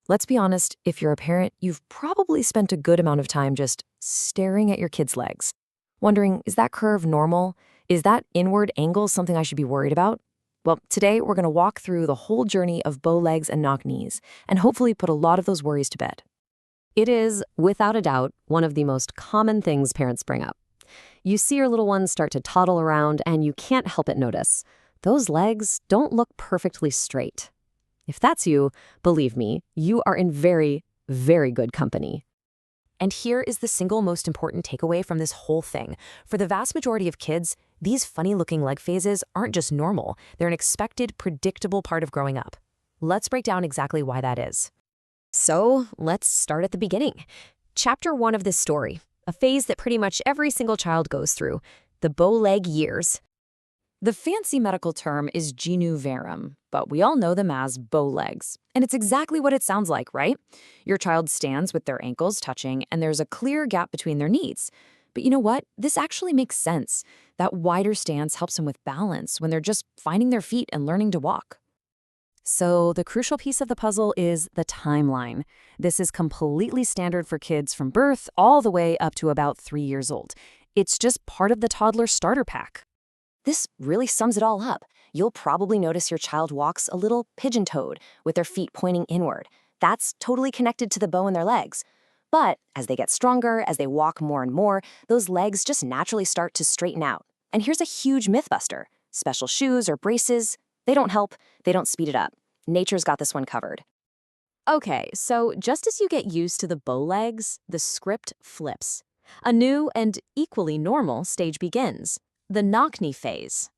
Let's be honest, if you're a parent, you've probably spent a good amount of time just staring at your kid's legs, wondering, is that curve normal? Is that inward angle something I should be worried about? Well, today we're going to walk through the whole journey of bow legs and knock knees, and hopefully put a lot of those worries to bed. It is, without a doubt, one of the most common things parents bring up. You see your little ones start to toddle around, and you can't help but notice those legs don't look perfectly straight. If that's you, believe me, you are in very, very good company. And here is the single most important takeaway from this whole thing. For the vast majority of kids, these funny-looking leg phases aren't just normal. They're an expected, predictable part of growing up. Let's break down exactly why that is. So, let's start at the beginning. Chapter 1 of this story, a phase that pretty much every single child goes through, the bow leg years. The fancy medical term is genu varum, but we all know them as bow legs. And it's exactly what it sounds like, right? Your child stands with their ankles touching, and there's a clear gap between their knees. But you know what? This actually makes sense. That wider stance helps them with balance when they're just finding their feet and learning to walk. So the crucial piece of the puzzle is the timeline. This is completely standard for kids from birth all the way up to about 3 years old. It's just part of the toddler starter pack. This really sums it all up. You'll probably notice your child walks a little pigeon-toed with their feet pointing inward. That's totally connected to the bow in their legs. But as they get stronger, as they walk more and more, those legs just naturally start to straighten out. And here's a huge myth buster. Special shoes or braces, they don't help, they don't speed it up. Nature's got this one covered. Okay, so just as you get used to the bow legs, the script flips. A new and equally normal stage begins. The knock-knee phase.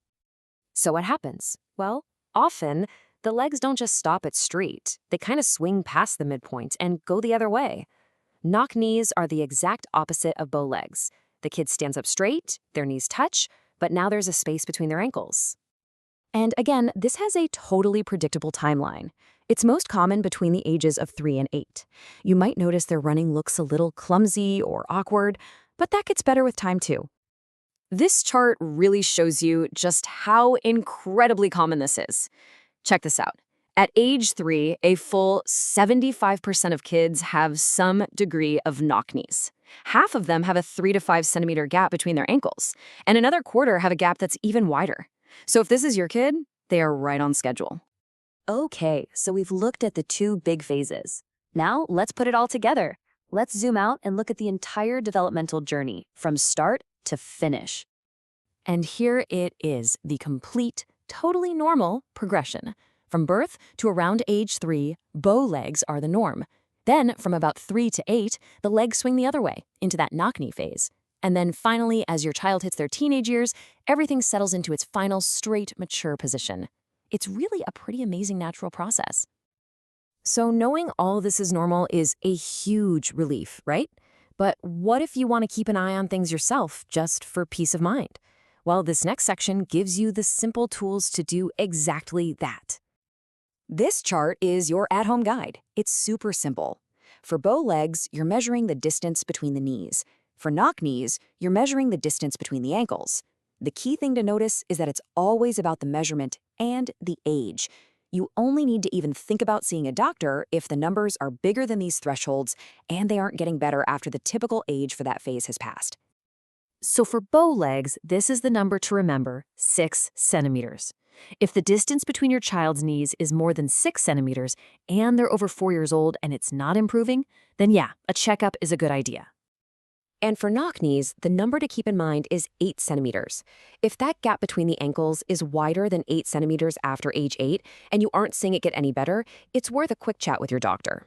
So what happens? Well, often, the legs don't just stop at straight. They kind of swing past the midpoint and go the other way. Knock-knees are the exact opposite of bow legs. The kid stands up straight, their knees touch, but now there's a space between their ankles. And again, this has a totally predictable timeline. It's most common between the ages of 3 and 8. You might notice their running looks a little clumsy or awkward, but that gets better with time too. This chart really shows you just how incredibly common this is. Check this out. At age 3, a full 75% of kids have some degree of knock knees. Half of them have a 3 to 5 centimeter gap between their ankles, and another quarter have a gap that's even wider. So if this is your kid, they are right on schedule. Okay, so we've looked at the two big phases. Now let's put it all together. Let's zoom out and look at the entire developmental journey from start to finish. And here it is, the complete, totally normal progression. From birth to around age 3, bow legs are the norm. Then, from about 3 to 8, the legs swing the other way, into that knock-knee phase. And then finally, as your child hits their teenage years, everything settles into its final, straight, mature position. It's really a pretty amazing natural process. So knowing all this is normal is a huge relief, right? But what if you want to keep an eye on things yourself, just for peace of mind? Well, this next section gives you the simple tools to do exactly that. This chart is your at-home guide. It's super simple. For bow legs, you're measuring the distance between the knees. For knock knees, you're measuring the distance between the ankles. The key thing to notice is that it's always about the measurement and the age. You only need to even think about seeing a doctor if the numbers are bigger than these thresholds and they aren't getting better after the typical age for that phase has passed. So for bow legs, this is the number to remember, 6 centimeters. If the distance between your child's knees is more than 6 centimeters and they're over 4 years old and it's not improving, then yeah, a checkup is a good idea. And for knock knees, the number to keep in mind is 8 centimeters. If that gap between the ankles is wider than 8 centimeters after age 8, and you aren't seeing it get any better, it's worth a quick chat with your doctor.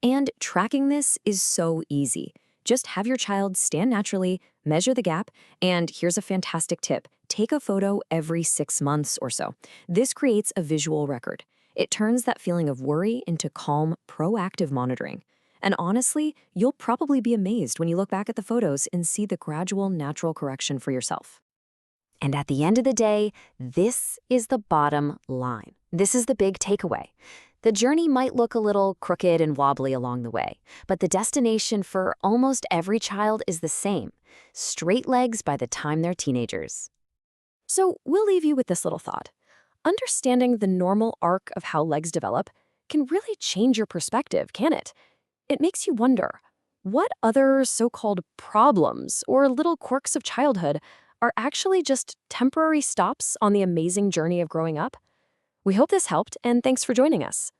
And tracking this is so easy. Just have your child stand naturally, measure the gap, and here's a fantastic tip. Take a photo every 6 months or so. This creates a visual record. It turns that feeling of worry into calm, proactive monitoring. And honestly, you'll probably be amazed when you look back at the photos and see the gradual, natural correction for yourself. And at the end of the day, this is the bottom line. This is the big takeaway. The journey might look a little crooked and wobbly along the way, but the destination for almost every child is the same: straight legs by the time they're teenagers. So we'll leave you with this little thought. Understanding the normal arc of how legs develop can really change your perspective, can it? It makes you wonder, what other so-called problems or little quirks of childhood are actually just temporary stops on the amazing journey of growing up? We hope this helped, and thanks for joining us.